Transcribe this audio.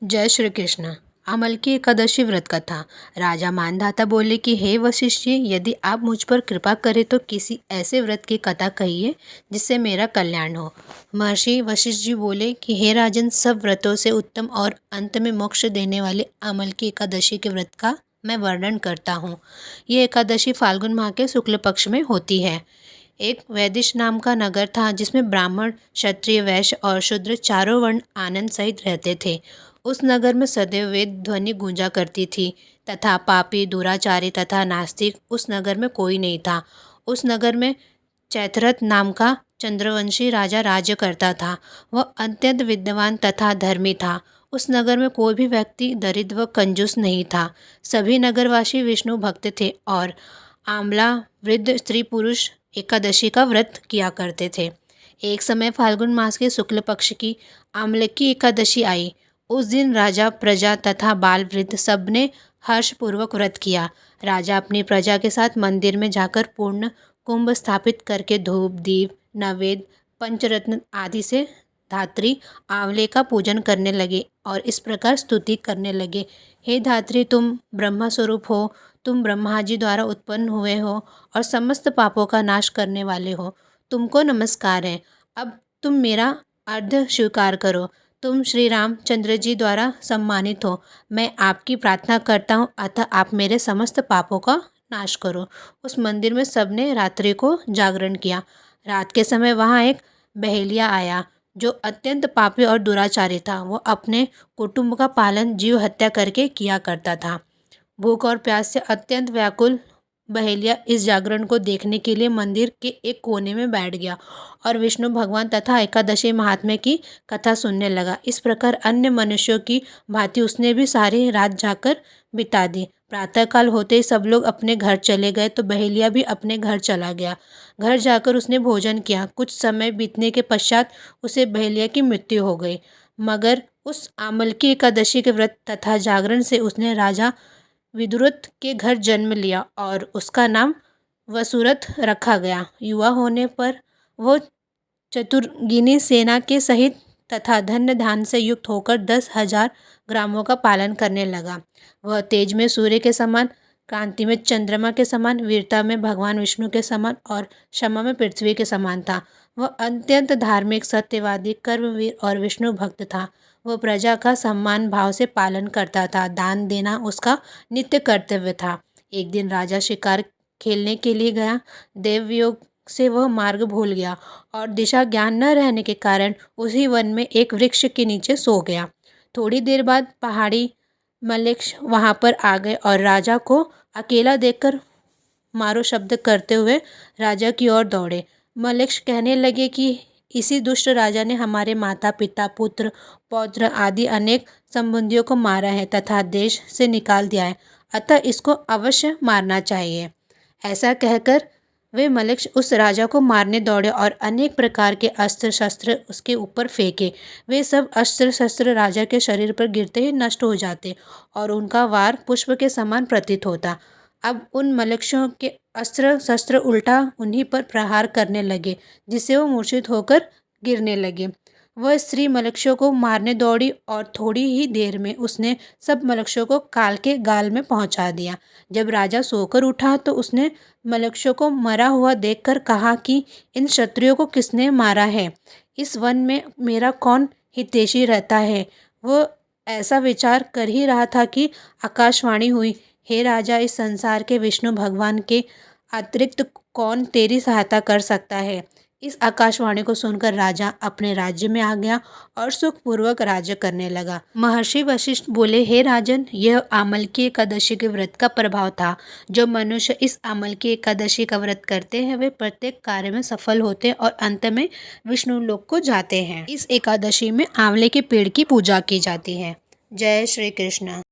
जय श्री कृष्ण। अमल की एकादशी व्रत कथा। राजा मानधाता बोले कि हे वशिष्ठ जी, यदि आप मुझ पर कृपा करें तो किसी ऐसे व्रत की कथा कहिए जिससे मेरा कल्याण हो। महर्षि वशिष्ठ जी बोले कि हे राजन, सब व्रतों से उत्तम और अंत में मोक्ष देने वाले अमल की एकादशी के व्रत का मैं वर्णन करता हूँ। ये एकादशी फाल्गुन माह के शुक्ल पक्ष में होती है। एक वैदिश नाम का नगर था जिसमें ब्राह्मण, क्षत्रिय, वैश्य और शूद्र चारों वर्ण आनंद सहित रहते थे। उस नगर में सदैव वेद ध्वनि गूंजा करती थी तथा पापी, दुराचारी तथा नास्तिक उस नगर में कोई नहीं था। उस नगर में चैत्ररथ नाम का चंद्रवंशी राजा राज्य करता था। वह अत्यंत विद्वान तथा धर्मी था। उस नगर में कोई भी व्यक्ति दरिद्र व कंजूस नहीं था। सभी नगरवासी विष्णु भक्त थे और आंवला, वृद्ध, स्त्री, पुरुष एकादशी का व्रत किया करते थे। एक समय फाल्गुन मास के शुक्ल पक्ष की आमलकी एकादशी आई। उस दिन राजा, प्रजा तथा बाल वृद्ध सबने हर्षपूर्वक व्रत किया। राजा अपनी प्रजा के साथ मंदिर में जाकर पूर्ण कुंभ स्थापित करके धूप, दीप, नैवेद्य, पंचरत्न आदि से धात्री आंवले का पूजन करने लगे और इस प्रकार स्तुति करने लगे। हे धात्री, तुम ब्रह्मा स्वरूप हो, तुम ब्रह्मा जी द्वारा उत्पन्न हुए हो और समस्त पापों का नाश करने वाले हो। तुमको नमस्कार है। अब तुम मेरा अर्घ्य स्वीकार करो। तुम श्री रामचंद्र जी द्वारा सम्मानित हो। मैं आपकी प्रार्थना करता हूँ, अतः आप मेरे समस्त पापों का नाश करो। उस मंदिर में सबने रात्रि को जागरण किया। रात के समय वहाँ एक बहेलिया आया जो अत्यंत पापी और दुराचारी था। वो अपने कुटुंब का पालन जीव हत्या करके किया करता था। भूख और प्यास से अत्यंत व्याकुल बहेलिया इस जागरण को देखने के लिए मंदिर के एक कोने में बैठ गया और विष्णु भगवान तथा एकादशी महात्म्य की कथा सुनने लगा। इस प्रकार अन्य मनुष्यों की भांति उसने भी सारी रात जाकर बिता दी। प्रातःकाल होते ही सब लोग अपने घर चले गए तो बहेलिया भी अपने घर चला गया। घर जाकर उसने भोजन किया। कुछ समय बीतने के पश्चात उसे बहेलिया की मृत्यु हो गई। मगर उस आमलकी एकादशी के व्रत तथा जागरण से उसने राजा विदुरथ के घर जन्म लिया और उसका नाम वसुरथ रखा गया। युवा होने पर वह चतुर्गिनी सेना के सहित तथा धन्य धान से युक्त होकर 10,000 ग्रामों का पालन करने लगा। वह तेज में सूर्य के समान, कांति में चंद्रमा के समान, वीरता में भगवान विष्णु के समान और क्षमा में पृथ्वी के समान था। वह अत्यंत धार्मिक, सत्यवादी, कर्मवीर और विष्णु भक्त था। वह प्रजा का सम्मान भाव से पालन करता था। दान देना उसका नित्य कर्तव्य था। एक दिन राजा शिकार खेलने के लिए गया। देवयोग से वह मार्ग भूल गया और दिशा ज्ञान न रहने के कारण उसी वन में एक वृक्ष के नीचे सो गया। थोड़ी देर बाद पहाड़ी मलेच्छ वहां पर आ गए और राजा को अकेला देखकर मारो शब्द करते हुए राजा की ओर दौड़े। मलेच्छ कहने लगे कि इसी दुष्ट राजा ने हमारे माता, पिता, पुत्र, पौत्र आदि अनेक संबंधियों को मारा है तथा देश से निकाल दिया है, अतः इसको अवश्य मारना चाहिए। ऐसा कहकर वे मलेच्छ उस राजा को मारने दौड़े और अनेक प्रकार के अस्त्र शस्त्र उसके ऊपर फेंके। वे सब अस्त्र शस्त्र राजा के शरीर पर गिरते ही नष्ट हो जाते और उनका वार पुष्प के समान प्रतीत होता। अब उन मलेच्छों के अस्त्र शस्त्र उल्टा उन्हीं पर प्रहार करने लगे, जिससे वो मूर्छित होकर गिरने लगे। वह स्त्री मलेच्छों को मारने दौड़ी और थोड़ी ही देर में उसने सब मलेच्छों को काल के गाल में पहुंचा दिया। जब राजा सोकर उठा तो उसने मलेच्छों को मरा हुआ देखकर कहा कि इन क्षत्रियों को किसने मारा है? इस वन में मेरा कौन हितैषी रहता है? वो ऐसा विचार कर ही रहा था कि आकाशवाणी हुई, हे राजा, इस संसार के विष्णु भगवान के अतिरिक्त कौन तेरी सहायता कर सकता है? इस आकाशवाणी को सुनकर राजा अपने राज्य में आ गया और सुखपूर्वक राज्य करने लगा। महर्षि वशिष्ठ बोले, हे राजन, यह आमलकी एकादशी के व्रत का प्रभाव था। जो मनुष्य इस आमलकी एकादशी का व्रत करते हैं वे प्रत्येक कार्य में सफल होते हैं और अंत में विष्णु लोक को जाते हैं। इस एकादशी में आंवले के पेड़ की पूजा की जाती है। जय श्री कृष्ण।